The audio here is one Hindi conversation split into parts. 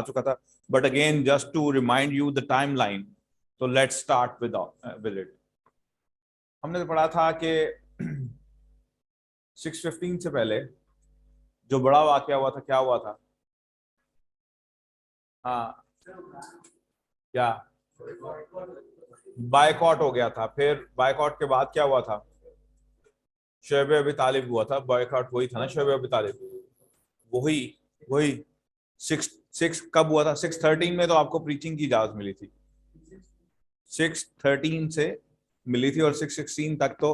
चुका था, but again just to remind you the timeline, तो लेट्स स्टार्ट विद इट। हमने पढ़ा था कि 615 से पहले जो बड़ा वाकया हुआ था, क्या हुआ था? हाँ, क्या बायकॉट हो गया था। फिर बायकॉट के बाद क्या हुआ था? शोएब अबी तालिब हुआ था। बायकॉट वही था ना, शोएब अबी तालिब, वही वही। सिक्स सिक्स कब हुआ था? 613 में तो आपको प्रीचिंग की इजाजत मिली थी, 613 से मिली थी, और 616 तक तो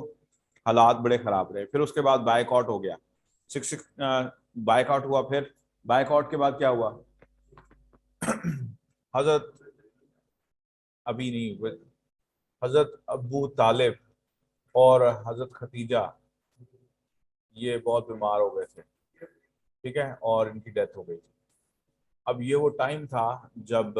हालात बड़े खराब रहे। फिर उसके बाद बायकॉट हो गया, सिक्स बायकॉट हुआ। फिर बायकॉट के बाद क्या हुआ? हजरत अभी नहीं, हजरत अबू तालिब और हजरत खतीजा ये बहुत बीमार हो गए थे, ठीक है, और इनकी डेथ हो गई थी। अब ये वो टाइम था जब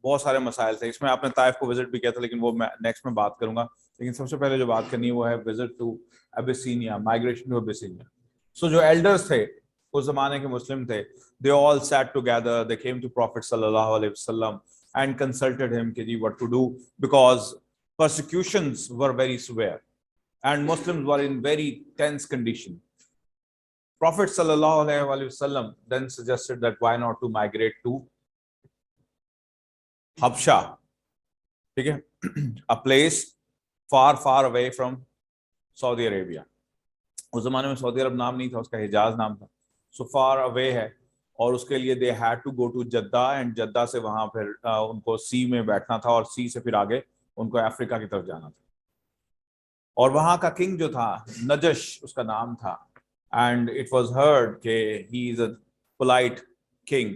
बहुत सारे मसाइल थे। इसमें आपने ताइफ को विजिट भी किया था, लेकिन वो मैं नेक्स्ट में बात करूंगा। लेकिन सबसे पहले जो बात करनी है वो है visit to Abyssinia, migration to Abyssinia. So जो एल्डर्स थे उस जमाने के मुस्लिम थे, they all sat together, they came to prophet सल्लल्लाहु अलैहि वसल्लम एंड कंसल्टेड हिम कि जी what to do, because persecutions were very severe and Muslims were in very tense condition. Prophet sallallahu alaihi wasallam then suggested that why not to migrate to Habsha, ठीक है, a place far far away from Saudi Arabia. उस जमाने में सऊदी अरब नाम नहीं था, उसका हिजाज नाम था। सो फार अवे है, और उसके लिए they had to go to Jeddah, and Jeddah से वहां फिर उनको सी में बैठना था, और सी से फिर आगे उनको अफ्रीका की तरफ जाना था। और वहां का किंग जो था, नजश उसका नाम था, एंड इट वाज हर्ड के he is a polite king,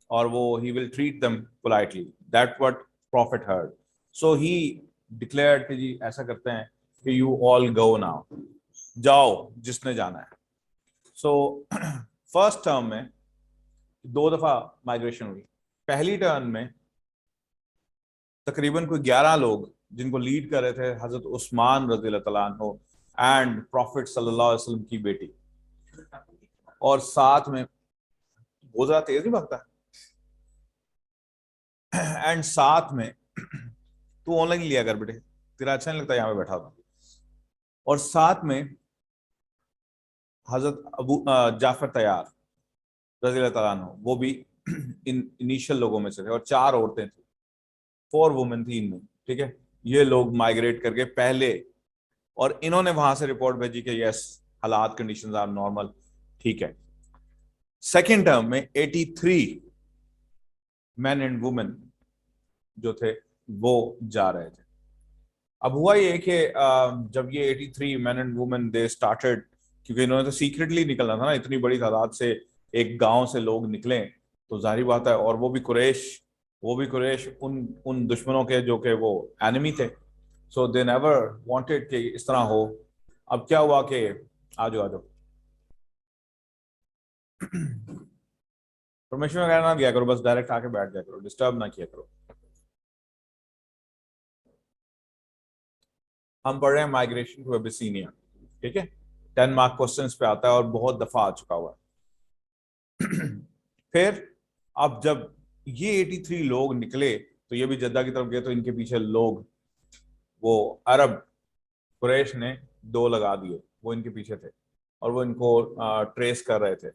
और वो he will treat them politely, that what profit heard. So he declared कि जी ऐसा करते हैं कि यू ऑल गो नाउ, जाओ जिसने जाना है। सो फर्स्ट टर्म में 2 दफा माइग्रेशन हुई। पहली टर्म में तकरीबन कोई 11 लोग, जिनको लीड कर रहे थे हजरत उस्मान रज़ी अल्लाह अन्हु एंड प्रॉफिट सल्लल्लाहु अलैहि वसल्लम की बेटी, और साथ में बहुत ज्यादा तेज नहीं भागता, एंड साथ में तू ऑनलाइन लिया कर बेटे, तेरा अच्छा नहीं लगता यहाँ पे बैठा था। और साथ में हजरत अबू जाफर तैयार रज़ी अल्लाह अन्हु, वो भी इन इनिशियल लोगों में से थे, और 4 औरतें थी, 4 वुमेन थी इनमें, ठीक है। ये लोग माइग्रेट करके पहले, और इन्होंने वहां से रिपोर्ट भेजी कि यस हालात कंडीशंस आर नॉर्मल, ठीक है। सेकेंड टर्म में 83 मैन एंड वुमेन जो थे वो जा रहे थे। अब हुआ ये कि जब ये 83 man and women they started, क्योंकि इन्होंने तो सीक्रेटली निकलना था ना, इतनी बड़ी तादाद से एक गांव से लोग निकले, तो जाहिर बात है, और वो भी कुरैश उन उन दुश्मनों के जो कि वो एनिमी थे। सो दे नेवर वांटेड कि इस तरह हो। अब क्या हुआ कि आजो आजो परमिशन वगैरह ना दिया करो, बस डायरेक्ट आके बैठ जाया करो, डिस्टर्ब ना किया करो। हम पढ़ रहे हैं माइग्रेशन टू अबिसिनिया, ठीक है, 10 मार्क क्वेश्चंस पे आता है और बहुत दफा आ चुका हुआ है। फिर अब जब ये 83 लोग निकले, तो ये भी जद्दा की तरफ गए, तो इनके पीछे लोग, वो अरब कुरैश ने 2 लगा दिए, वो इनके पीछे थे, और वो इनको ट्रेस कर रहे थे।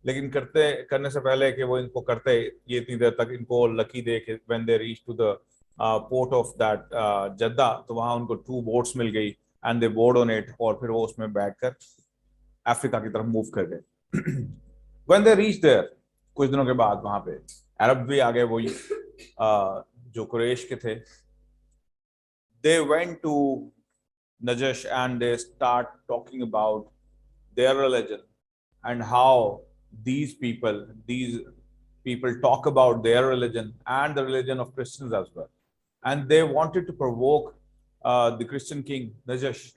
लेकिन करने से पहले कि वो इनको करते, ये इतनी देर तक इनको लकी दे के when they reach to the port of that Jeddah, तो वहां उनको 2 बोट्स मिल गई, and they board on it, और फिर वो उसमें बैठकर अफ्रीका की तरफ मूव कर गए। व्हेन दे रीच देयर, कुछ दिनों के बाद वहां पे अरब भी आ गए, वही जो कुरैश के थे। They went to Najash and they start talking about their religion and how these people talk about their religion and the religion of Christians as well. And they wanted to provoke the Christian king Najash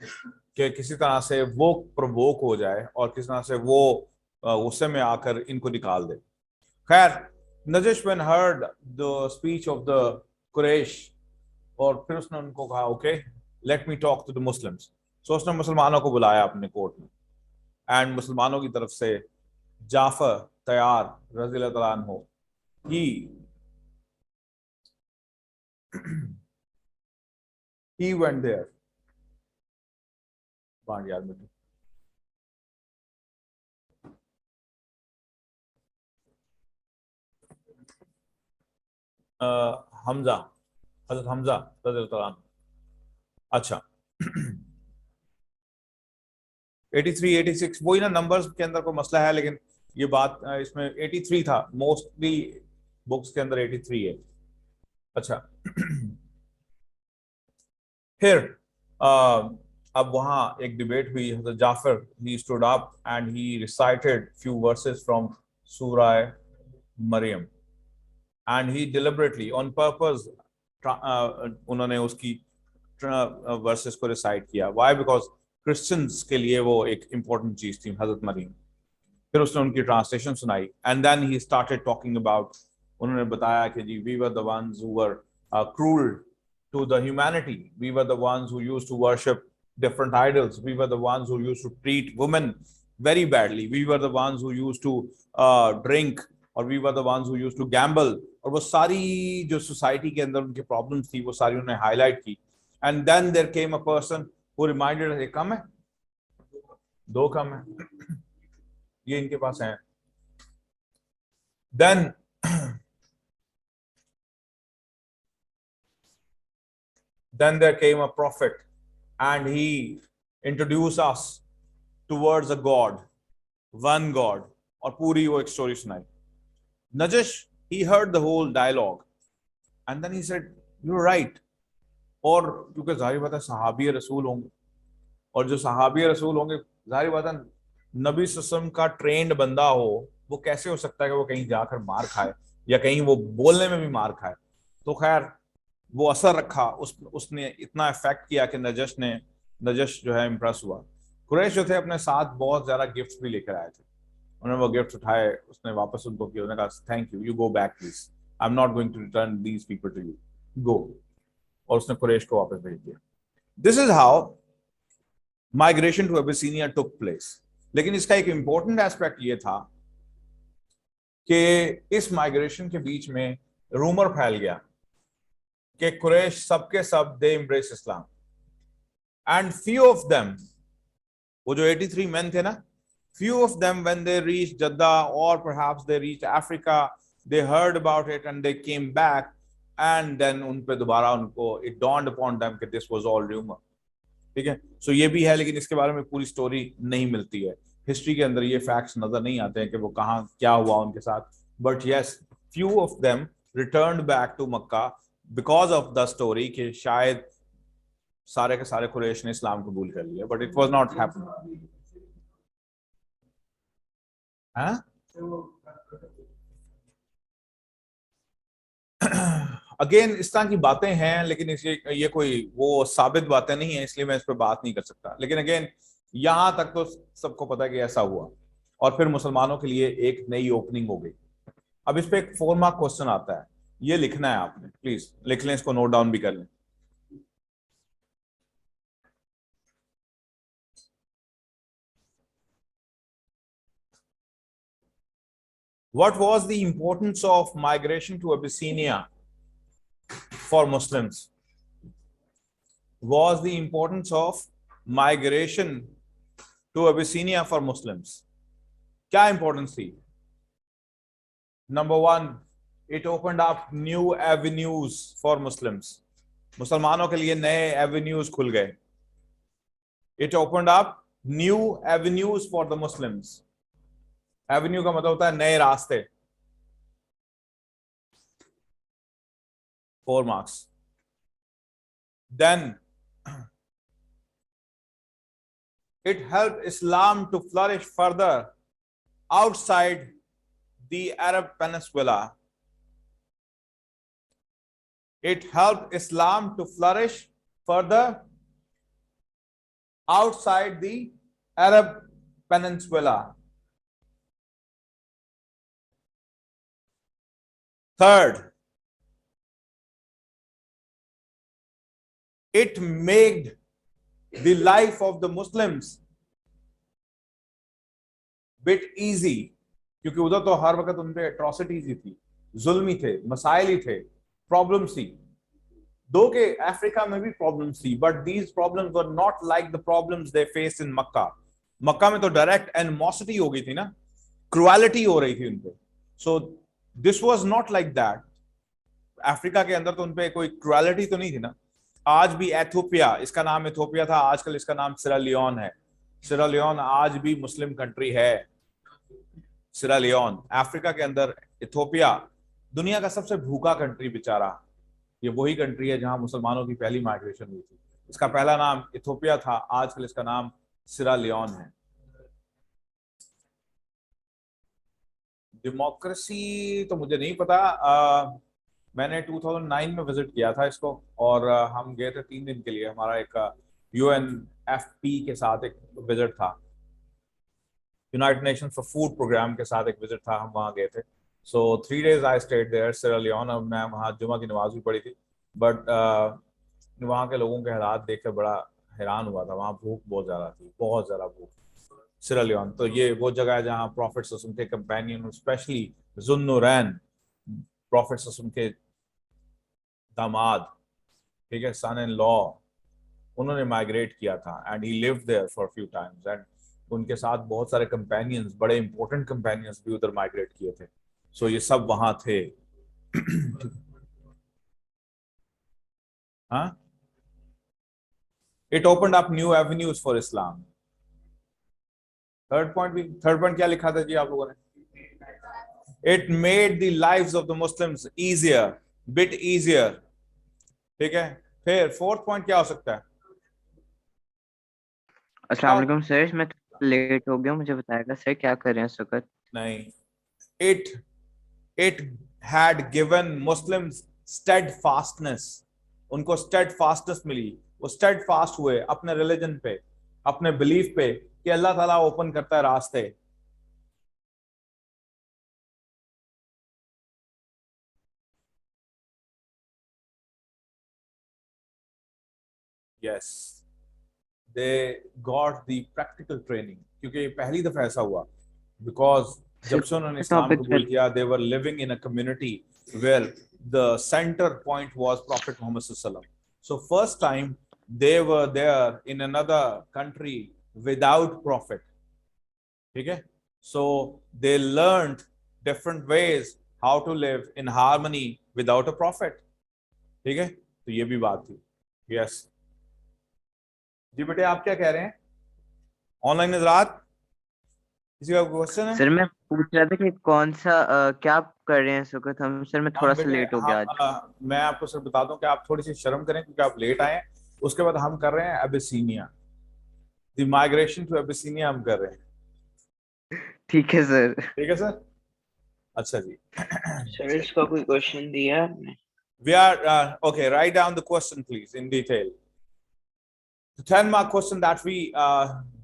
कि किसी तरह से वो provoke हो जाए और किसी तरह से वो गुस्से में आकर इनको निकाल दे। खैर, Najash when heard the speech of the Quraysh, और फिर उसने उनको कहा okay let me talk to the Muslims. सो उसने मुसलमानों को बुलाया अपने कोर्ट में, एंड मुसलमानों की तरफ से जाफर तैयार रज़ी अल्लाह अन्हु he went there. बांट यार मुझे हमजा, हजरत हमजा रज़ियल्लाहु अन्हु। अच्छा 83 86 वही ना, नंबर्स के अंदर कोई मसला है, लेकिन ये बात इसमें 83 था, मोस्टली बुक्स के अंदर 83 है। अच्छा फिर अब वहां एक डिबेट हुई। हज़रत Jafar he stood up and he recited few verses from सूरह मरियम and he deliberately on purpose उन्होंने उसकी वर्सेस को रिसाइट किया। व्हाई? बिकॉज क्रिश्चियंस के लिए वो एक इंपॉर्टेंट चीज थी, हजरत मरियम। फिर उसने उनकी ट्रांसलेशन सुनाई and then he started talking about, उन्होंने बताया कि जी we were the ones who were cruel to the humanity, we were the ones who used to worship different idols, we were the ones who used to treat women very badly, we were the ones who used to drink, और we were the ones who used to gamble। और वो सारी जो सोसाइटी के अंदर उनकी प्रॉब्लम्स थी वो सारी उन्होंने हाईलाइट की। And then there came a person who reminded, एक कम है, दो कम है, ये इनके पास है। Then there came a prophet and he introduced us towards a God, one God, और पूरी वो एक स्टोरी सुनाई। Najash, he heard the whole dialogue and then he said, you're right। और क्योंकि जाहिर बात है सहाबी रसूल होंगे, और जो सहाबी रसूल होंगे जाहिर बात है नबी सल्लल्लाहु का ट्रेंड बंदा हो, वो कैसे हो सकता है कि वो कहीं जाकर मार खाए या कहीं वो बोलने में भी मार खाए। तो खैर वो असर रखा, उसने इतना इफेक्ट किया कि नजश जो है इम्प्रेस हुआ। कुरैश जो थे अपने साथ बहुत ज्यादा गिफ्ट भी लेकर आए थे, उन्होंने वो गिफ्ट उठाए, उसने वापस उनको किया, उन्होंने कहा thank you, you go back please, I am not going to return these people to you, go. और उसने कुरैश को वापस भेज दिया। This is how migration to Abyssinia took place. लेकिन इसका एक इंपॉर्टेंट एस्पेक्ट ये था कि इस माइग्रेशन के बीच में रूमर फैल गया कि कुरैश सबके सब they embrace Islam and few of them, वो जो 83 मेन थे ना, few of them when they reached Jeddah or perhaps they reached Africa, they heard about it and they came back and then उन पे दोबारा उनको it dawned upon them कि this was all rumor। ठीक है, सो ये भी है, लेकिन इसके बारे में पूरी स्टोरी नहीं मिलती है, हिस्ट्री के अंदर ये फैक्ट्स नजर नहीं आते हैं कि वो कहाँ क्या हुआ उनके साथ। But yes, few of them returned back to Mecca because of the story कि शायद सारे के सारे कुरैश ने इस्लाम कबूल कर लिया, but it was not happening. Again इस तरह की बातें हैं, लेकिन ये कोई वो साबित बातें नहीं है, इसलिए मैं इस पर बात नहीं कर सकता। लेकिन अगेन यहां तक तो सबको पता है कि ऐसा हुआ, और फिर मुसलमानों के लिए एक नई ओपनिंग हो गई। अब इस पे एक 4 मार्क क्वेश्चन आता है, ये लिखना है आपने, प्लीज लिख लें, इसको नोट डाउन भी कर लें। What was the importance of migration to Abyssinia for Muslims? Was the importance of migration to Abyssinia for Muslims? क्या importance थी? Number one, it opened up new avenues for Muslims. मुसलमानों के लिए नए avenues खुल गए. It opened up new avenues for the Muslims. Avenue का मतलब होता है नए रास्ते. 4 marks. Then it helped Islam to flourish further outside the Arab Peninsula. It helped Islam to flourish further outside the Arab Peninsula. Third, it made the life of the Muslims bit easy, क्योंकि उधर तो हर वक्त उन पे atrocities ही थी, जुल्मी थे, मसाइल ही थे, प्रॉब्लम्स थी। दो के अफ्रीका में भी प्रॉब्लम्स थी, but these problems were not like the problems they face in Mecca. Mecca में तो डायरेक्ट एनिमोसिटी हो गई थी ना, क्रुएलिटी हो रही थी उनपे। So this was not like that. Africa के अंदर तो उनपे कोई क्रुएलिटी तो नहीं थी ना। आज भी एथोपिया, इसका नाम एथोपिया था, आजकल इसका नाम सिरालियोन है। सिरालियोन आज भी मुस्लिम कंट्री है। सिरालियोन अफ्रीका के अंदर, इथोपिया दुनिया का सबसे भूखा कंट्री बेचारा। ये वही कंट्री है जहां मुसलमानों की पहली माइग्रेशन हुई थी। इसका पहला नाम इथोपिया था, आजकल इसका नाम सिरालियोन है। डेमोक्रेसी तो मुझे नहीं पता। मैंने 2009 में विजिट किया था इसको, और हम गए थे 3 दिन के लिए। हमारा एक UNFP के साथ एक विजिट था, United Nations for food programme के साथ एक विजिट था, हम वहाँ गए थे। So 3 days I stayed there Sierra Leone. और मैं वहाँ जुमा की नमाज भी पढ़ी थी, बट वहाँ के लोगों के हालात देख कर बड़ा हैरान हुआ था। वहाँ भूख बहुत ज़्यादा थी, बहुत ज़्यादा भूख। सिरालियोन तो ये वो जगह है जहाँ प्रॉफिट सल्लल्लाहु अलैहि वसल्लम के कंपेनियन, स्पेशली जुन्नुरैन, प्रॉफिट सल्लल्लाहु अलैहि वसल्लम के दामाद, ठीक है, सन इन लॉ, उन्होंने माइग्रेट किया था and he lived there for few times. And उनके साथ बहुत सारे कंपेनियंस, बड़े इंपॉर्टेंट कंपेनियंस भी उधर माइग्रेट किए थे। सो ये सब वहां थे। हाँ, it opened up new avenues for Islam. Third point क्या लिखा था जी आप लोगों ने? It made the lives of the Muslims easier, bit easier, ठीक है। फिर फोर्थ पॉइंट क्या हो सकता है? अस्सलाम वालेकुम सर, मैं लेट हो गया, मुझे बताएगा सर क्या कर रहे हैं इस वक्त? नहीं, it it had given Muslims steadfastness. उनको स्टेडफास्टनेस मिली, वो स्टेडफास्ट हुए अपने रिलीजन पे, अपने बिलीफ पे कि अल्लाह ताला ओपन करता है रास्ते। Yes, they got the practical training, क्योंकि पहली दफा ऐसा हुआ। बिकॉज जब से उन्होंने इस्लाम टॉपिक कबूल किया, they were living in a community where the centre point was prophet Muhammad सल्लल्लाहु अलैहि वसल्लम। So first time they were there in another country without prophet, ठीक है। So they learned different ways how to live in harmony without a prophet, ठीक है। तो ये भी बात थी। यस जी बेटे, आप क्या कह रहे हैं? ऑनलाइन नजरात, किसी का क्वेश्चन है? सर मैं पूछ रहा था कि कौन सा क्या आप कर रहे हैं इस वक्त? हम सर मैं थोड़ा हम सा बेटे, लेट हो गया हम आज। मैं आपको सर बता दूं कि आप थोड़ी सी शर्म करें क्योंकि आप लेट आए हैं। उसके बाद हम कर रहे हैं एबिसीनिया, द माइग्रेशन टू एबिसीनिया हम कर रहे हैं, ठीक है सर। ठीक है सर। अच्छा जी। सर इसका कोई क्वेश्चन दिया है आपने? We are okay. Write down the question, please, in detail. The 10-mark question that we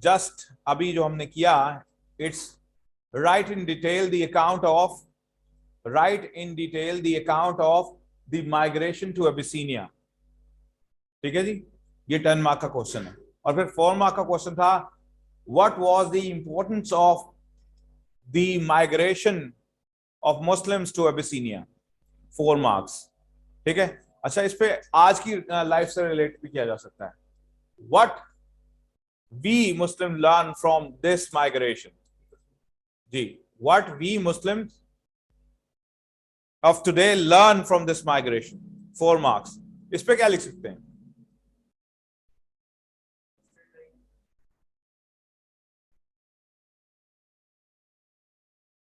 just अभी जो हमने किया, it's write in detail the account of the migration to Abyssinia, ठीक है जी। ये 10 मार्क का क्वेश्चन है। और फिर 4 मार्क का क्वेश्चन था, what was the importance of the migration of Muslims to Abyssinia, 4 marks, ठीक है। अच्छा, इस पे आज की लाइफ से रिलेट भी किया जा सकता है। What we Muslims learn from this migration, जी, what we Muslims of today learn from this migration, 4 marks. इस पे क्या लिख सकते हैं?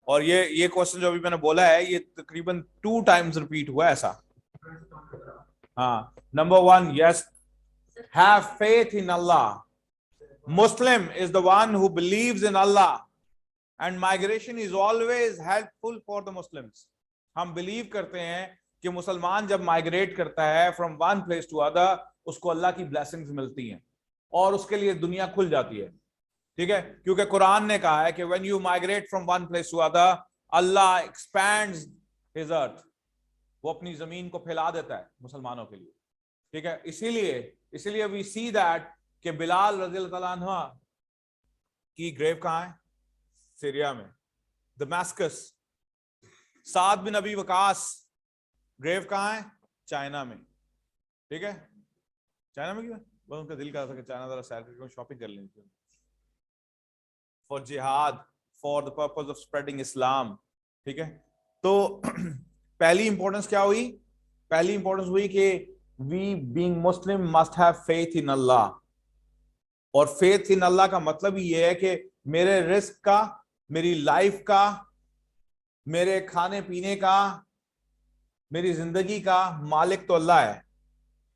और ये क्वेश्चन जो अभी मैंने बोला है, ये तकरीबन 2 टाइम्स रिपीट हुआ है ऐसा। हाँ, number 1, yes, have faith in Allah. Muslim is the one who believes in Allah, and migration is always helpful for the Muslims. हम बिलीव करते हैं कि मुसलमान जब माइग्रेट करता है from one place to other, उसको अल्लाह की ब्लेसिंग्स मिलती हैं और उसके लिए दुनिया खुल जाती है, ठीक है। क्योंकि कुरान ने कहा है कि when you migrate from one place to other, Allah expands his earth, वो अपनी जमीन को फैला देता है मुसलमानों के लिए, ठीक है। इसीलिए वी सी दैट कि बिलाल रज़ी अल्लाह अन्हु की ग्रेव कहाँ है? सीरिया में, दमास्कस, साद बिन अबी वकास ग्रेव कहाँ है? चाइना में, ठीक है। चाइना में क्यों? बस उनका दिल कर रहा था कि चाइना जरा सैर करके शॉपिंग कर लेनी थी, फॉर जिहाद, for the purpose of spreading Islam, ठीक है। तो पहली इंपॉर्टेंस क्या हुई? पहली इंपॉर्टेंस हुई कि we being Muslim must have faith in Allah. और फेथ इन अल्लाह का मतलब ये है कि मेरे रिस्क का, मेरी लाइफ का, मेरे खाने पीने का, मेरी जिंदगी का मालिक तो अल्लाह है,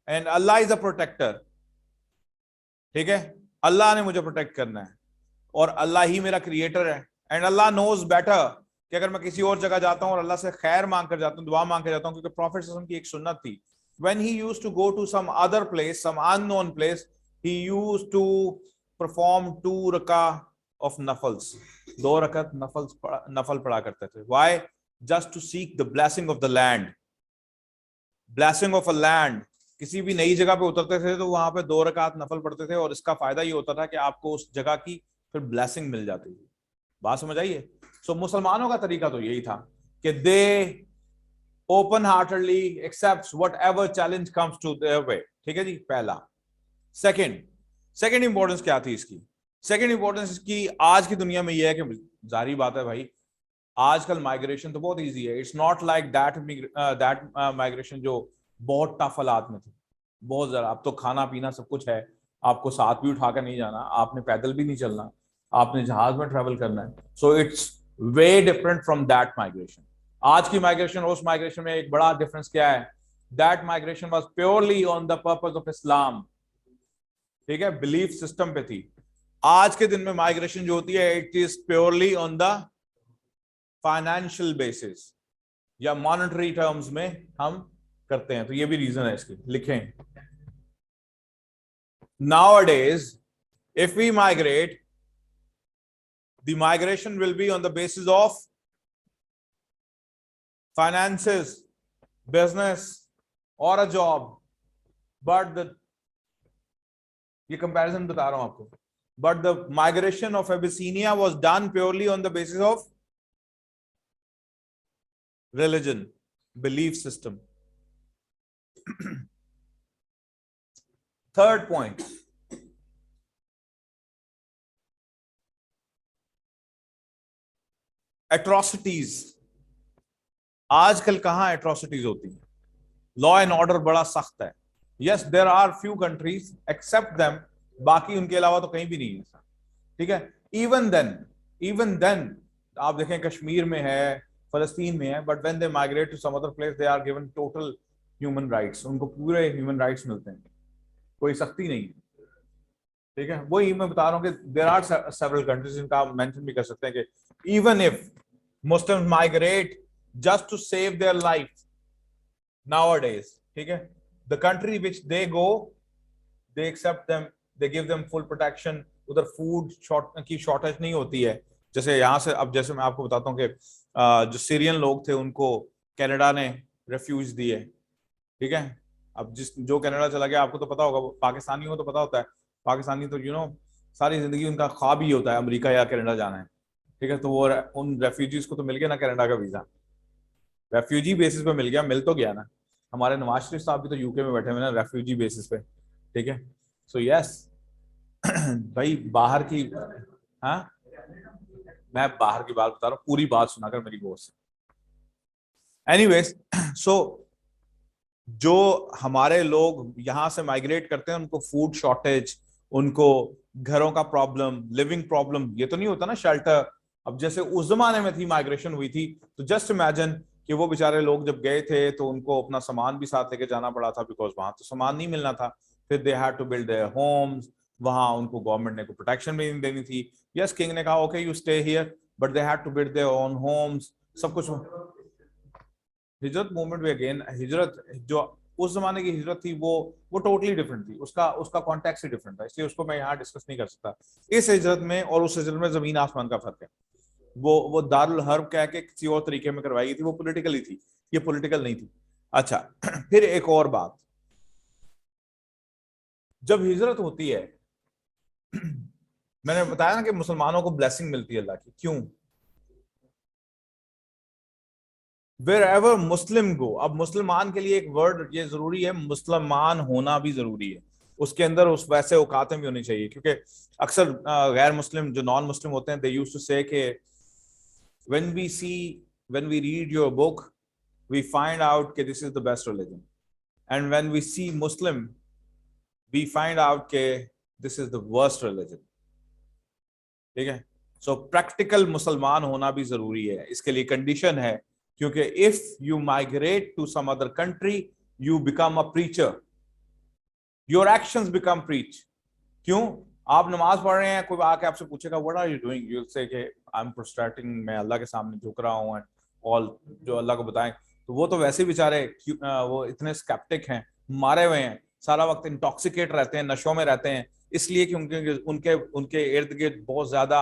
एंड अल्लाह इज अ प्रोटेक्टर, ठीक है। अल्लाह ने मुझे प्रोटेक्ट करना है और अल्लाह ही मेरा क्रिएटर है। एंड अल्लाह नोज बेटर कि अगर मैं किसी और जगह जाता हूं और अल्लाह से खैर मांग कर जाता हूं, दुआ मांग कर जाता हूं, क्योंकि प्रॉफिट सल्लल्लाहु अलैहि वसल्लम की एक सुन्नत थी, when he used to go to some other place, some unknown place, he used to perform 2 रका ऑफ नफल्स, 2 रकत नफल पढ़ा करते थे। Why? Just to seek the blessing of the land, blessing of a land. किसी भी नई जगह पे उतरते थे तो वहां पे 2 रकात नफल पढ़ते थे, और इसका फायदा ये होता था कि आपको उस जगह की फिर ब्लेसिंग मिल जाती थी। बात समझ आइए? सो मुसलमानों का तरीका तो यही था कि they openheartedly accept whatever challenge comes to their way, ठीक है जी, पहला। सेकेंड इंपॉर्टेंस क्या थी इसकी? सेकेंड इंपॉर्टेंस इसकी आज की दुनिया में यह है कि जारी बात है भाई, आजकल माइग्रेशन तो बहुत इजी है। It's not like that migration जो बहुत टफ हालात में थी, बहुत ज्यादा। अब तो खाना पीना सब कुछ है, आपको साथ भी उठा कर नहीं जाना, आपने पैदल भी नहीं चलना, आपने जहाज में ट्रेवल करना है। So it's way different from that migration. आज की माइग्रेशन और उस माइग्रेशन में एक बड़ा डिफरेंस क्या है? That migration was purely on the purpose of Islam, ठीक है, बिलीफ सिस्टम पे थी। आज के दिन में माइग्रेशन जो होती है, it is purely on the financial basis या मॉनेटरी टर्म्स में हम करते हैं। तो ये भी रीजन है इसकी, लिखें। Nowadays, if we migrate, the migration will be on the basis of finances, business, or a job. But ये comparison बता रहा हूं आपको. But the migration of Abyssinia was done purely on the basis of religion, belief system. Third point. Atrocities. आजकल कहां एट्रोसिटीज होती है? लॉ एंड ऑर्डर बड़ा सख्त है। Yes, there are few countries accept them, बाकी उनके अलावा तो कहीं भी नहीं है, ठीक है। इवन देन आप देखें कश्मीर में है, फलस्तीन में है, but when they migrate to some other place they are given total human rights, उनको पूरे ह्यूमन राइट्स मिलते हैं, कोई सख्ती नहीं है, ठीक है। वही मैं बता रहा हूँ कि देयर आर सेवरल कंट्रीज जिनका आप मेंशन भी कर सकते हैं कि even if Muslims migrate just to save their life nowadays, ठीक है, the country which they go, they accept them, they give them full protection, उधर फूड की शॉर्टेज नहीं होती है। जैसे यहाँ से, अब जैसे मैं आपको बताता हूँ कि जो सीरियन लोग थे उनको कनाडा ने रेफ्यूज दिए, ठीक है। अब जो कनाडा चला गया, आपको तो पता होगा, पाकिस्तानी हो तो पता होता है, पाकिस्तानी तो सारी जिंदगी उनका ख्वाब ही होता है अमेरिका या कनाडा जाना है, ठीक है। तो वो उन रेफ्यूजीज को तो मिल गया ना कनाडा का वीजा, रेफ्यूजी बेसिस पे मिल गया, मिल तो गया ना। हमारे नवाज शरीफ साहब भी तो यूके में बैठे हुए ना रेफ्यूजी बेसिस पे, ठीक है। सो यस भाई, बाहर की, हाँ, मैं बाहर की बात बता रहा हूँ, पूरी बात सुना कर मेरी गौर से। एनीवेज, सो जो हमारे लोग यहाँ से माइग्रेट करते हैं उनको फूड शॉर्टेज, उनको घरों का प्रॉब्लम, लिविंग प्रॉब्लम, ये तो नहीं होता ना, शेल्टर। अब जैसे उस जमाने में थी, माइग्रेशन हुई थी, तो जस्ट इमेजिन कि वो बेचारे लोग जब गए थे तो उनको अपना सामान भी साथ लेके जाना पड़ा था, बिकॉज वहां तो सामान नहीं मिलना था। फिर they had to build their homes, वहां उनको गवर्नमेंट ने को प्रोटेक्शन भी नहीं देनी थी। यस, किंग ने कहा okay you stay here, but they had to build their own homes, सब कुछ। हिजरत मूवमेंट भी अगेन, हिजरत जो उस जमाने की हिजरत थी वो टोटली डिफरेंट थी, उसका कॉन्टेक्स्ट ही डिफरेंट था, इसलिए उसको मैं यहाँ डिस्कस नहीं कर सकता। इस हिजरत में और उस हिजरत में जमीन आसमान का फर्क है। वो दारुल हर्ब कह के किसी और तरीके में करवाई गई थी, वो पॉलिटिकली थी, ये पॉलिटिकल नहीं थी। अच्छा फिर एक और बात, जब हिजरत होती है मैंने बताया ना कि मुसलमानों को ब्लेसिंग मिलती है अल्लाह की, क्यों? wherever Muslim go, अब मुसलमान के लिए एक वर्ड ये जरूरी है, मुसलमान होना भी जरूरी है, उसके अंदर उस वैसे औकातें भी होनी चाहिए, क्योंकि अक्सर गैर मुस्लिम जो नॉन मुस्लिम होते हैं, दे यूज्ड टू से कि when we read your book we find out that this is the best religion, and when we see Muslim we find out that this is the worst religion. ठीक है, सो प्रैक्टिकल मुसलमान होना भी जरूरी है, इसके लिए कंडीशन है, क्योंकि if you migrate to some other country you become a preacher, your actions become preach. क्यों? आप नमाज पढ़ रहे हैं, कोई आके आपसे पूछेगा what are you doing, you will say कि आई एम प्रोस्ट्रेटिंग, मैं अल्लाह के सामने झुक रहा हूं, ऑल जो अल्लाह को बताएं, तो वो तो वैसे बेचारे वो इतने स्केप्टिक हैं, मारे हुए हैं, सारा वक्त इंटॉक्सिकेट रहते हैं, नशों में रहते हैं, इसलिए कि उनके उनके उनके इर्द गिर्द बहुत ज्यादा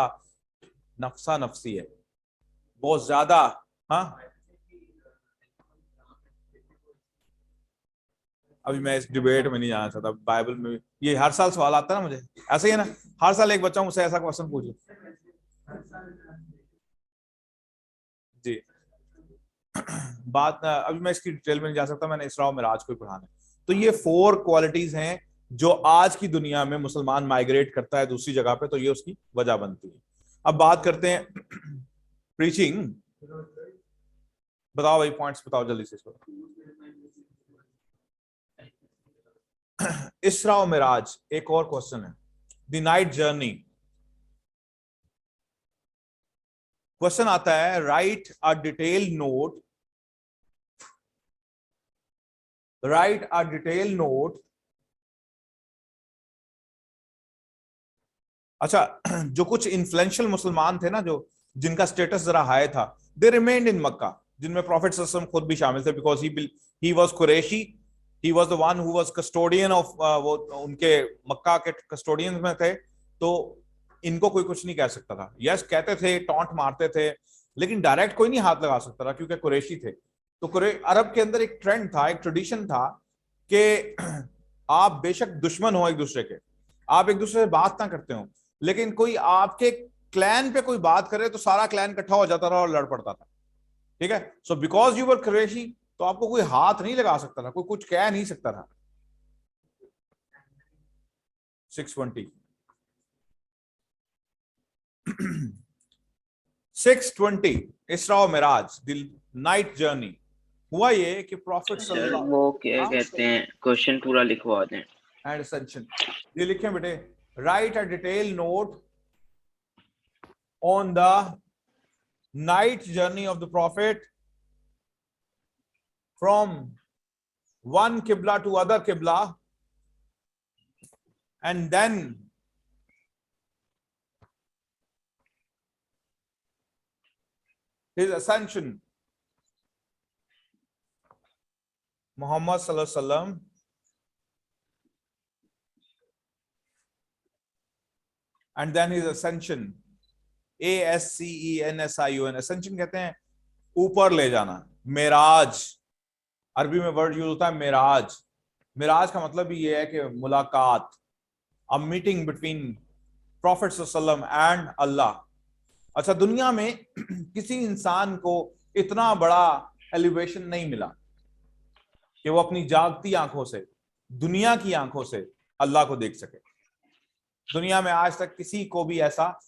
नफसा नफसी है, बहुत ज्यादा। हाँ, अभी मैं इस डिबेट में नहीं जाना चाहता, बाइबल में ये हर साल सवाल आता है ना मुझे, ऐसे ही है ना, हर साल एक बच्चा मुझसे ऐसा क्वेश्चन पूछे जी। बात अभी मैं इसकी डिटेल में नहीं जा सकता, मैंने इसरा और मिराज को ही पढ़ाना है। तो ये 4 क्वालिटीज हैं जो आज की दुनिया में मुसलमान माइग्रेट करता है दूसरी जगह पे, तो ये उसकी वजह बनती है। अब बात करते हैं प्रीचिंग, बताओ भाई पॉइंट्स बताओ जल्दी से इसको। इसरा और मिराज, एक और क्वेश्चन है, द नाइट जर्नी। क्वेश्चन आता है right a detail note, right a detail note. अच्छा, जो कुछ इन्फ्लुएंशियल मुसलमान थे ना, जो जिनका स्टेटस जरा हाई था, दे रिमेन्ड इन मक्का, जिनमें प्रॉफिट सल्लल्लाहु अलैहि वसल्लम खुद भी शामिल थे, because he was Qureshi, he was the one who was custodian of, वो उनके मक्का के कस्टोडियंस में थे, तो इनको कोई कुछ नहीं कह सकता था। यस कहते थे, टॉन्ट मारते थे, लेकिन डायरेक्ट कोई नहीं हाथ लगा सकता था, क्योंकि कुरैशी थे। तो अरब के अंदर एक ट्रेंड था, एक ट्रेडिशन था कि आप बेशक दुश्मन हो एक दूसरे के, आप एक दूसरे से बात ना करते हो, लेकिन कोई आपके क्लैन पे कोई बात करे तो सारा क्लैन इकट्ठा हो जाता था और लड़ पड़ता था। ठीक है, so because you were Qureshi, तो आपको कोई हाथ नहीं लगा सकता था, कोई कुछ कह नहीं सकता था। 620 620 इसरा और मिराज, द नाइट जर्नी। हुआ ये कि प्रॉफिट सर वो क्या कहते हैं, क्वेश्चन पूरा लिखवा दें। एंड असेंशन, ये लिखे बेटे, right a detail note on the night journey of the profit from one qibla to other qibla, and then his ascension, Muhammad sallallahu alaihi wasallam, and then his ascension, ASCENSION, ascension कहते हैं ऊपर ले जाना, मेराज अरबी में वर्ड यूज होता है मेराज। मेराज का मतलब भी ये है कि मुलाकात, अ मीटिंग बिटवीन प्रॉफिट सल्लल्लाहु अलैहि वसल्लम एंड अल्लाह। अच्छा, दुनिया में किसी इंसान को इतना बड़ा एलिवेशन नहीं मिला कि वो अपनी जागती आंखों से, दुनिया की आंखों से अल्लाह को देख सके। दुनिया में आज तक किसी को भी ऐसा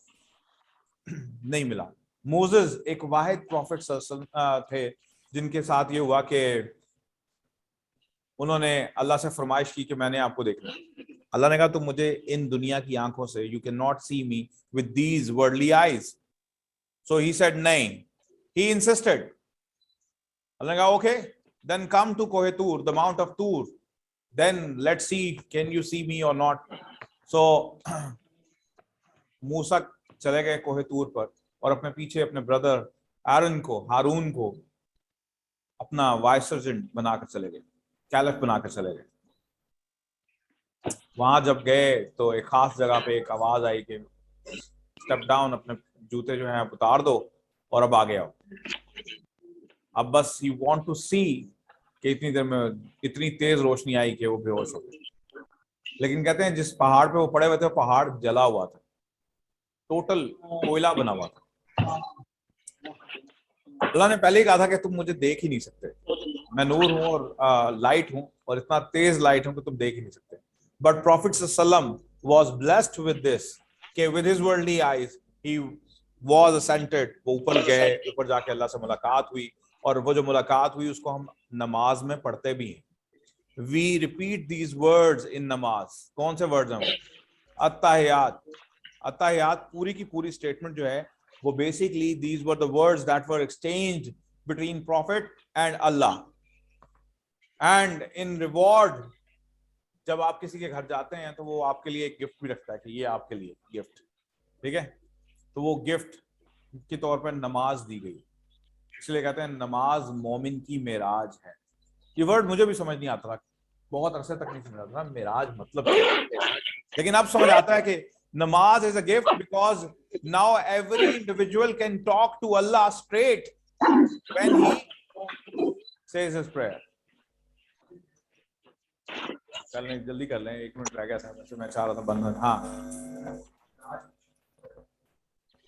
नहीं मिला। मोसेस एक वाहिद प्रॉफिट थे जिनके साथ ये हुआ कि उन्होंने अल्लाह से फरमाइश की कि मैंने आपको देखना। अल्लाह ने कहा तुम मुझे इन दुनिया की आंखों से, you can not see me with these worldly eyes. So he said नहीं, ही इंसिस्टेड। अल्लाह ने कहा ओके, देन कम टू कोहे Tur, the mount of Tur, then let's see can you see me or not. सो मूसा चले गए कोहे तूर पर और अपने पीछे अपने ब्रदर आरन को, हारून को अपना वाइस सर्जेंट बनाकर चले गए, कैलिफ बनाकर चले गए। वहां जब गए तो एक खास जगह पे एक आवाज आई कि स्टेप डाउन, अपने जूते जो हैं उतार दो और अब आगे आओ। अब बस यू वांट टू सी कि इतनी देर में इतनी तेज रोशनी आई कि वो बेहोश हो गए। लेकिन कहते हैं जिस पहाड़ पे वो पड़े हुए थे, वो पहाड़ जला हुआ था, टोटल कोयला बना हुआ था। अल्लाह ने पहले ही कहा था कि तुम मुझे देख ही नहीं सकते, मैं नूर हूं और लाइट हूं, और इतना तेज लाइट हूं कि तुम देख ही नहीं सकते। बट प्रॉफिट सल्लम वाज ब्लेस्ड विद दिस, कि with his worldly eyes he was ascended, वो ऊपर गए, ऊपर जाके अल्लाह से मुलाकात हुई, और वो जो मुलाकात हुई उसको हम नमाज में पढ़ते भी हैं। We repeat these words in नमाज। कौन से वर्ड्स हैं वो? अत्ताहियात। अत्ताहियात पूरी की पूरी स्टेटमेंट जो है वो basically these were the words that were exchanged between profit and Allah. And in reward, जब आप किसी के घर जाते हैं तो वो आपके लिए एक गिफ्ट भी रखता है कि ये आपके लिए गिफ्ट, ठीक है? तो वो गिफ्ट के तौर पर नमाज दी गई, इसलिए कहते हैं नमाज मोमिन की मेराज है। ये वर्ड मुझे भी समझ नहीं आता था, बहुत अरसे तक नहीं समझ आता था मेराज मतलब क्या है। लेकिन अब समझ आता है कि नमाज is a gift because now every individual can talk to अल्लाह straight when he says his prayer. कर लें, जल्दी कर लें, 1 मिनट रह गया था, वैसे मैं चाह रहा था बंद। हाँ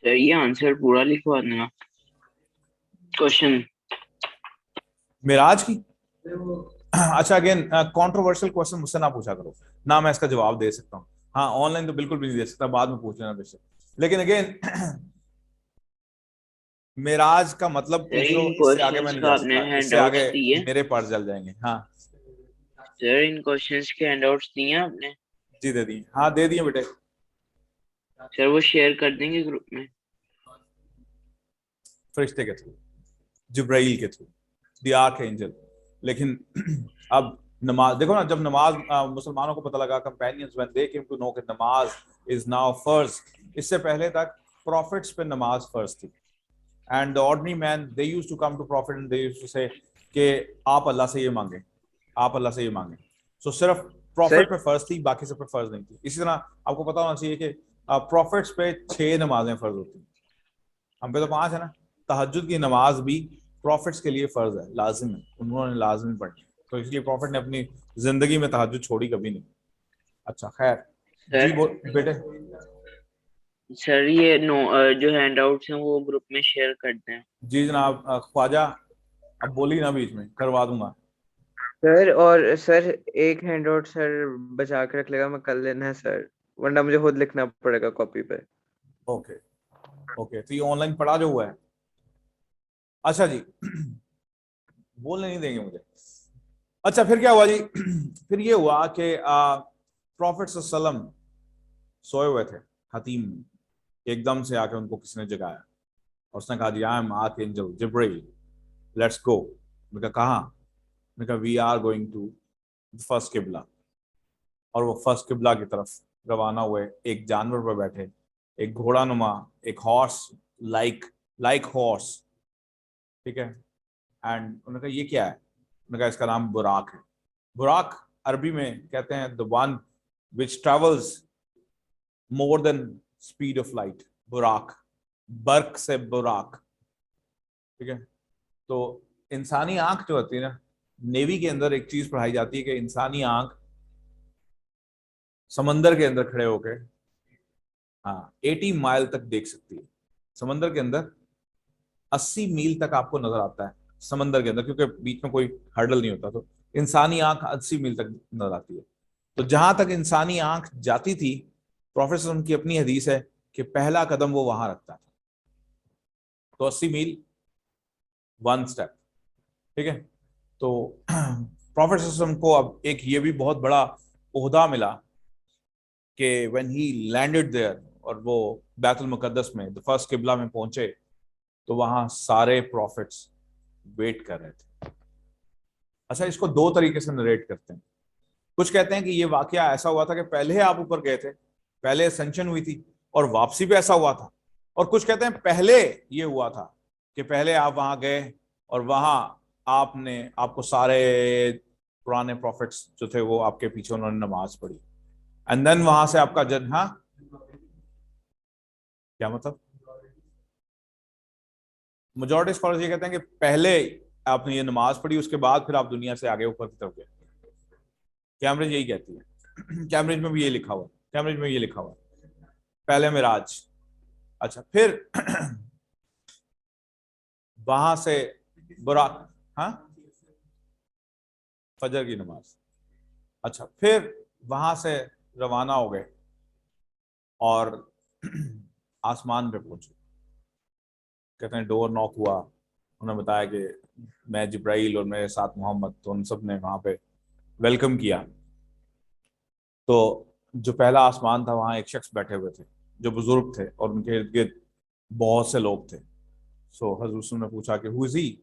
सर ये आंसर पूरा लिखवा देना क्वेश्चन। मेराज की। अच्छा, अगेन कंट्रोवर्शियल क्वेश्चन मुझसे ना पूछा करो ना, मैं इसका जवाब दे सकता हूँ। हाँ ऑनलाइन तो बिल्कुल भी नहीं दे सकता, बाद में पूछ लेना बेशक। लेकिन अगेन मेराज का मतलब सर पूछ लो, इन इससे आगे मैं क्वेश्चंस नहीं का जा आपने सकता, इससे आगे हैंडआउट्स दिए? मेरे पर जल जाएंगे। हाँ सर इन क्वेश्चंस के हैंडआउट्स दिए आपने? जी दे दी, हाँ दे दिए बेटे। सर वो शेयर कर देंगे ग्रुप में? फरिश्ते के थ्रू, जिब्राइल के थ्रू, द आर्क एंजल। लेकिन अब नमाज देखो ना, जब नमाज मुसलमानों को पता लगा, companions when they came to know कि नमाज इज नाउ फर्ज, इससे पहले तक प्रॉफिट्स पे नमाज फर्ज थी। And the ordinary man they used to come to prophet and they used to say कि आप अल्लाह से ये मांगे, आप अल्लाह से ये मांगे। सो सिर्फ सर प्रॉफिट पे फर्ज थी, बाकी सब पे फर्ज नहीं थी। इसी तरह आपको पता होना चाहिए कि प्रॉफिट्स पे 6 नमाजें फर्ज होती हैं, हम पे तो 5 है ना। तहज्जुद की नमाज भी प्रॉफिट्स के लिए फर्ज है, लाजिम है, उन्होंने लाजिम पढ़नी, तो इसलिए प्रॉफिट ने अपनी जिंदगी में तहज्जुद छोड़ी कभी नहीं। अच्छा खैर, जी सर बेटे। सर ये जो हैंडआउट्स हैं वो ग्रुप में शेयर कर दें। जी जनाब, ख्वाजा अब बोली ना बीच में, करवा दूंगा। सर और सर एक हैंडआउट सर बचा के रख लेगा, मैं कर लेना है सर, वरना मुझे खुद लिखना पड़ेगा कॉपी पे। ओके ओके, तो ये ऑनलाइन पढ़ा जो हुआ है। अच्छा जी बोलने नहीं देंगे मुझे। अच्छा फिर क्या हुआ जी? फिर ये हुआ कि प्रॉफिट सल्लम सोए हुए थे हतीम में, एकदम से आके उनको किसी ने जगाया और उसने कहा जी I am archangel Jibrail, let's go. मैंने कहा कहाँ? मैंने कहा we are going to first किबला। और वो फर्स्ट किबला की तरफ रवाना हुए, एक जानवर पर बैठे, एक घोड़ा नुमा, एक हॉर्स, लाइक लाइक हॉर्स, ठीक है। एंड उन्होंने कहा ये क्या है? उन्होंने कहा इसका नाम बुराक है। बुराक अरबी में कहते हैं the one which travels more than speed of light, बुराक, बर्क से बुराक, ठीक है। तो इंसानी आंख जो होती है ना, नेवी के अंदर एक चीज पढ़ाई जाती है कि इंसानी आंख समंदर के अंदर खड़े होके, हाँ 80 माइल तक देख सकती है। समंदर के अंदर 80 मील तक आपको नजर आता है समंदर के अंदर, क्योंकि बीच में कोई हर्डल नहीं होता। तो इंसानी आंख 80 मील तक नजर आती है। तो जहां तक इंसानी आंख जाती थी, प्रोफेसर उनकी अपनी हदीस है कि पहला कदम वो वहां रखता था। तो 80 मील 1 स्टेप, ठीक है। तो प्रोफेसर को अब एक ये भी बहुत बड़ा ओहदा मिला कि व्हेन ही लैंडेड देयर, और वो बैतुल मुकद्दस में द फर्स्ट किबला में पहुंचे, तो वहां सारे प्रॉफिट्स वेट कर रहे थे। अच्छा, इसको 2 तरीके से नरेट करते हैं। कुछ कहते हैं कि ये वाकया ऐसा हुआ था कि पहले आप ऊपर गए थे, पहले असेंशन हुई थी और वापसी भी ऐसा हुआ था। और कुछ कहते हैं पहले ये हुआ था कि पहले आप वहां गए और वहां आपने, आपको सारे पुराने प्रॉफिट्स जो थे वो आपके पीछे उन्होंने नमाज पढ़ी, एंड देन वहां से आपका जन्म। हाँ क्या मतलब? मेजॉरिटी स्कॉलर्स ये कहते हैं कि पहले आपने ये नमाज पढ़ी, उसके बाद फिर आप दुनिया से आगे ऊपर की तरफ गए। कैम्ब्रिज यही कहती है कैम्ब्रिज में भी ये लिखा हुआ, कैम्ब्रिज में ये लिखा हुआ पहले मिराज। अच्छा फिर वहां से बुराक, हाँ, फजर की नमाज। अच्छा, फिर वहां से रवाना हो गए और आसमान पे पहुंचे। कहते हैं डोर नॉक हुआ, उन्होंने बताया कि मैं जिब्राइल और मेरे साथ मोहम्मद, तो उन सब ने वहां पे वेलकम किया। तो जो पहला आसमान था वहां एक शख्स बैठे हुए थे जो बुजुर्ग थे और उनके इर्द गिर्द बहुत से लोग थे। सो हज़रत ने पूछा कि हु इज ही?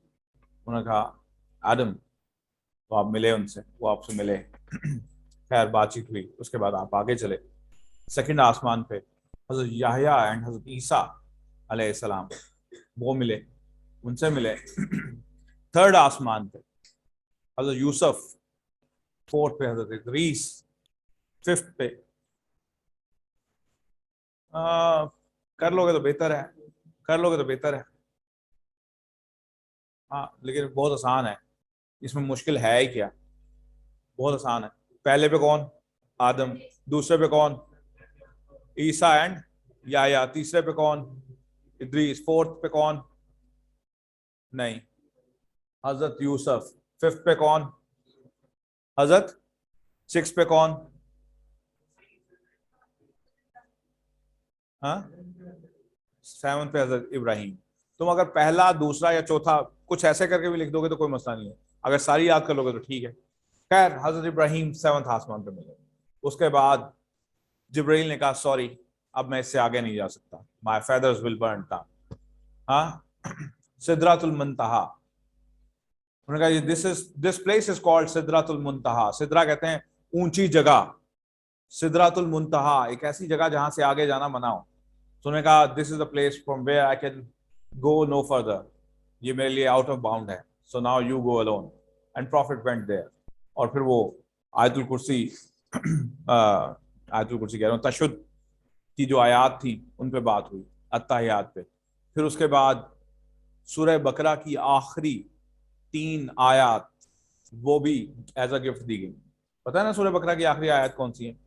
उन्होंने कहा आदम। तो आप मिले उनसे, वो आपसे मिले, खैर बातचीत हुई। उसके बाद आप आगे चले। सेकंड आसमान पे हजरत याहया एंड हजरत ईसा अलैहिस्सलाम, वो मिले, उनसे मिले। थर्ड आसमान पे हजरत यूसुफ, फोर्थ पे हजरत इदरीस, फिफ्थ पे कर लोगे तो बेहतर है, कर लोगे तो बेहतर है। हाँ, लेकिन बहुत आसान है, इसमें मुश्किल है ही क्या, बहुत आसान है। पहले पे कौन? आदम। दूसरे पे कौन? ईसा एंड याया। तीसरे पे कौन? इदरीस। फोर्थ पे कौन? नहीं, हजरत यूसुफ। फिफ्थ पे कौन? हजरत। सिक्स पे कौन? हाँ, सेवन पे हजरत इब्राहिम। तुम अगर पहला, दूसरा या चौथा कुछ ऐसे करके भी लिख दोगे तो कोई मसला नहीं है, अगर सारी याद कर लोगे तो ठीक है। खैर, हजरत इब्राहिम सेवंथ आसमान पे मिले। उसके बाद जिब्राइल ने कहा सॉरी, अब मैं इससे आगे नहीं जा सकता, माय फेदर्स विल बर्न था। हाँ, सिदरातुल मुंतहा। उन्होंने कहा दिस प्लेस इज कॉल्ड सिदरातुल मुंतहा। सिदरा कहते हैं ऊंची जगह, सिदरातुल मुंतहा एक ऐसी जगह जहां से आगे जाना मना हो। तो उन्होंने कहा this is the place from where I can go no further, ये मेरे लिए आउट ऑफ बाउंड है, so now you go alone. And prophet went there. और फिर वो आयतुल कुर्सी, आयतुल कुर्सी कह रहा हूँ, तशुद की जो आयात थी उन पे बात हुई, अत्ताहियात पे। फिर उसके बाद सूरह बकरा की आखिरी 3 आयात वो भी एज अ गिफ्ट दी गई। पता है ना सूरह बकरा की आखिरी आयत कौन सी है?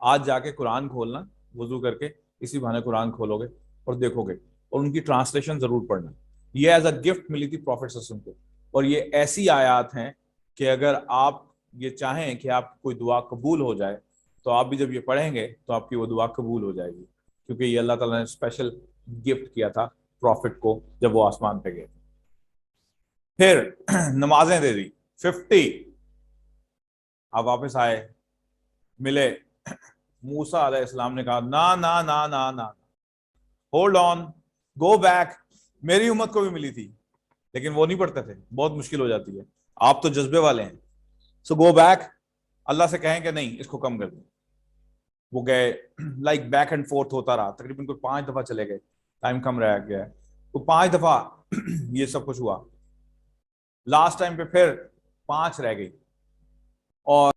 आज जाके कुरान खोलना, वजू करके, इसी बहाने कुरान खोलोगे और देखोगे, और उनकी ट्रांसलेशन जरूर पढ़ना। ये एज अ गिफ्ट मिली थी प्रॉफिट सल्लल्लाहु अलैहि वसल्लम को। और ये ऐसी आयात हैं कि अगर आप ये चाहें कि आप कोई दुआ कबूल हो जाए, तो आप भी जब ये पढ़ेंगे तो आपकी वो दुआ कबूल हो जाएगी, क्योंकि ये अल्लाह ताला ने स्पेशल गिफ्ट किया था प्रॉफिट को जब वो आसमान पे गए। फिर नमाजें दे दी 50। अब वापस आए, मिले। मूसा अलैहिस्सलाम ने कहा ना ना ना ना ना, होल्ड ऑन, गो बैक। मेरी उम्मत को भी मिली थी, लेकिन वो नहीं पढ़ते थे, बहुत मुश्किल हो जाती है। आप तो जज्बे वाले हैं, सो गो बैक। अल्लाह से कहें कि नहीं, इसको कम कर दें। वो गए, लाइक बैक एंड फोर्थ होता रहा, तकरीबन कोई 5 दफा चले गए, टाइम कम रह गया है तो 5 दफा ये सब कुछ हुआ। लास्ट टाइम पे फिर 5 रह गई। और